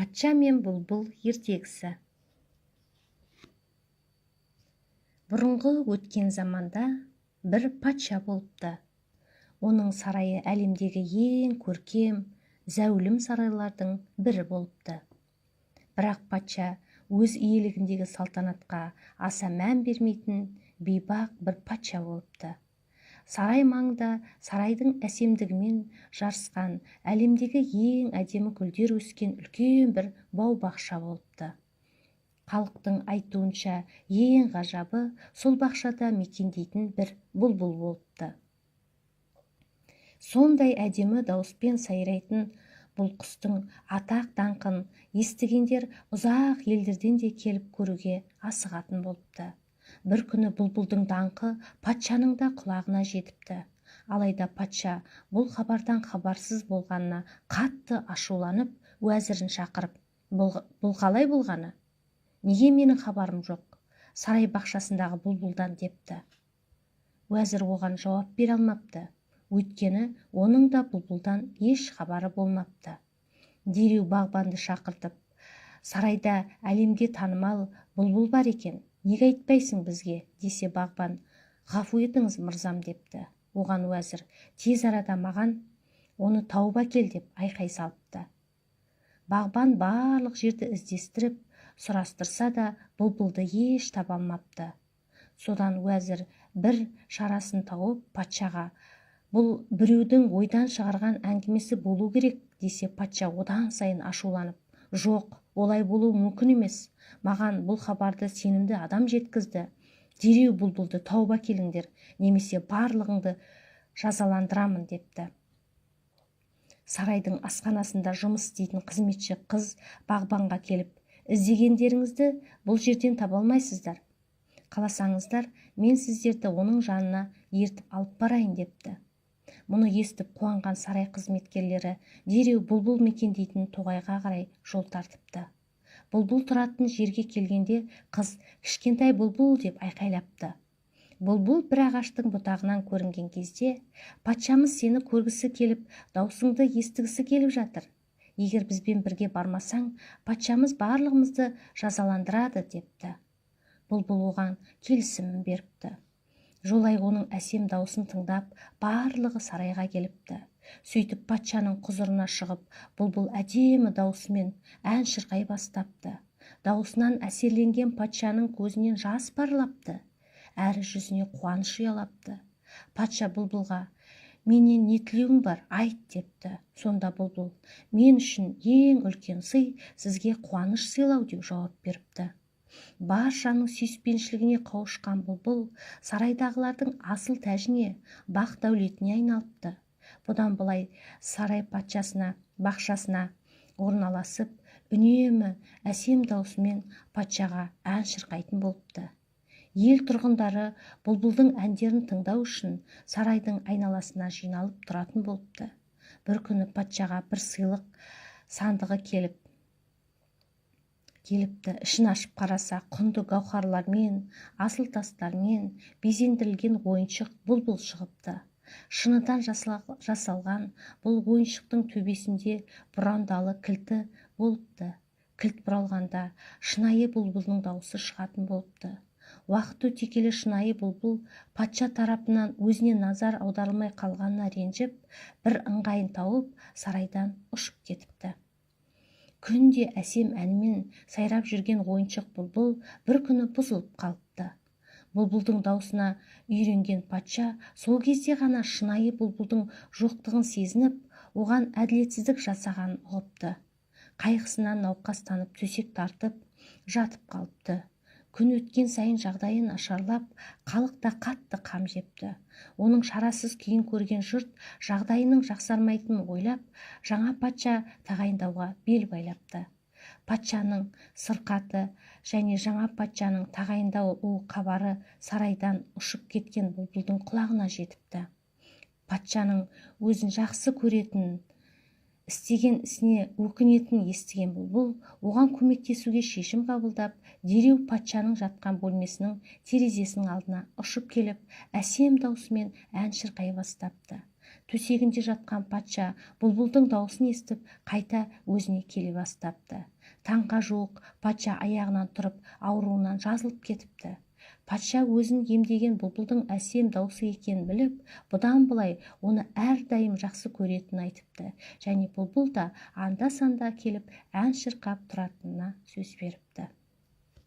Патша мен бұлбұл ертегісі. Бұрынғы өткен заманда бір патша болыпты. Оның сарайы әлемдегі ең көркем, зәулім сарайлардың бірі болыпты. Бірақ патша өз иелігіндегі салтанатқа аса мән бермейтін бейбақ бір патша болыпты. Сарай маңында сарайдың әсемдігімен жарысқан әлемдегі ең әдемі гүлдер өскен үлкен бір бау-бақша болыпты. Халықтың айтуынша ең ғажабы сол бақшада мекендейтін бір бұлбұл болыпты. Сондай әдемі дауыспен сайрайтын бұл құстың атақ даңқын естігендер ұзақ елдерден де келіп көруге асығатын болыпты. Бір күні бұлбұлдың даңқы патшаның да құлағына жетіпті. Алайда патша бұл хабардан хабарсыз болғанына қатты ашуланып, уәзірін шақырып, бұл қалай болғаны? Неге менің хабарым жоқ? Сарай бақшасындағы бұлбұлдан депті. Уәзір оған жауап бере алмапты. Өйткені оның да бұлбұлдан еш хабары болмапты. Дереу бағбанды шақыртып, сарайда әлемге танымал бұлбұл бар екен, неге айтпайсың бізге, десе бағбан, ғафу етіңіз мырзам депті. Оған уәзір, тез арада маған оны тауып әкел деп айқай салыпты. Бағбан барлық жерді іздестіріп, сұрастырса да бұлбұлды еш таба алмапты. Содан уәзір бір шарасын тауып патшаға, бұл біреудің ойдан шығарған әңгімесі болу керек, десе патша одан сайын ашуланып, жоқ, олай болу мүмкін емес. Маған бұл хабарды сенімді адам жеткізді. Дереу бұлбұлды тауып әкеліңдер, немесе барлығыңды жазаландырамын депті. Сарайдың асханасында жұмыс істейтін қызметші қыз бағбанға келіп, іздегендеріңізді бұл жерден таба алмайсыздар. Қаласаңыздар, мен сіздерді оның жанына ертіп алып барайын депті. Мұны естіп қуанған сарай қызметкерлері дереу бұлбұл мекендейтін тоғайға қарай жол тартыпты. Бұлбұл тұратын жерге келгенде қыз кішкентай бұлбұл деп айқайлапты. Бұлбұл бір ағаштың бұтағынан көрінген кезде, патшамыз сені көргісі келіп, даусыңды естігісі келіп жатыр. Егер бізбен бірге бармасаң, патшамыз барлығымызды жазаландырады депті. Бұлбұл оған келісімін беріпті. Жолай оның әсем даусын тыңдап, барлығы сарайға келіпті. Сөйтіп патшаның құзырына шығып, бұлбұл әдемі даусымен ән шырқай бастапты. Даусынан әсерленген патшаның көзінен жас парлапты, әрі жүзіне қуаныш ұялапты. Патша бұлбұлға, менен не тілеуің бар, айт депті. Сонда бұлбұл, мен үшін ең үлкен сый сізге қуаныш сыйлау деп жауап беріпті. Баршаның сүйіспеншілігіне қауышқан бұлбұл сарайдағылардың асыл тәжіне, бақ дәулетіне айналыпты. Бұдан былай сарай патшасына, бақшасына орналасып, үнемі әсем даусымен патшаға ән шырқайтын болыпты. Ел тұрғындары бұлбұлдың әндерін тыңдау үшін сарайдың айналасына жиналып тұратын болыпты. Бір күні патшаға бір сыйлық сандығы келіпті. Ішін ашып қараса, құнды гауһарлармен, асыл тастармен безендірілген ойыншық бұлбұл шығыпты. Шыныдан жасалған бұл ойыншықтың төбесінде бұрандалы кілті болыпты. Кілт бұралғанда шынайы бұлбұлдың дауысы шығатын болыпты. Уақыт өте келе шынайы бұлбұл патша тарапынан өзіне назар аударылмай қалғанына ренжіп, бір ыңғайын тауып сарайдан ұшып кетіпті. Күнде әсем әнмен сайрап жүрген ойыншық бұлбұл бір күні бұзылып қалыпты. Бұлбұлдың даусына үйренген патша сол кезде ғана шынайы бұлбұлдың жоқтығын сезініп, оған әділетсіздік жасағанын ұғыпты. Қайғысынан науқастанып төсек тартып жатып қалыпты. Күн өткен сайын жағдайын нашарлап, халық та қатты қам жепті. Оның шарасыз күйін көрген жұрт жағдайының жақсармайтынын ойлап, жаңа патша тағайындауға бел байлапты. Патшаның сырқаты және жаңа патшаның тағайындалу хабары сарайдан ұшып кеткен бұлбұлдың құлағына жетіпті. Патшаның өзін жақсы көретінін, істеген ісіне өкінетінін естіген бұлбұл оған көмектесуге шешім қабылдап, дереу патшаның жатқан бөлмесінің терезесінің алдына ұшып келіп, әсем даусымен ән шырқай бастапты. Төсегінде жатқан патша бұлбұлдың даусын естіп қайта өзіне келе бастапты. Таңға жуық патша аяғынан тұрып ауруынан жазылып кетіпті. Патша өзін емдеген бұлбұлдың әсем даусы екенін біліп, бұдан былай оны әрдайым жақсы көретінін айтыпты, және бұлбұл да анда-санда келіп ән шырқап тұратынына сөз беріпті.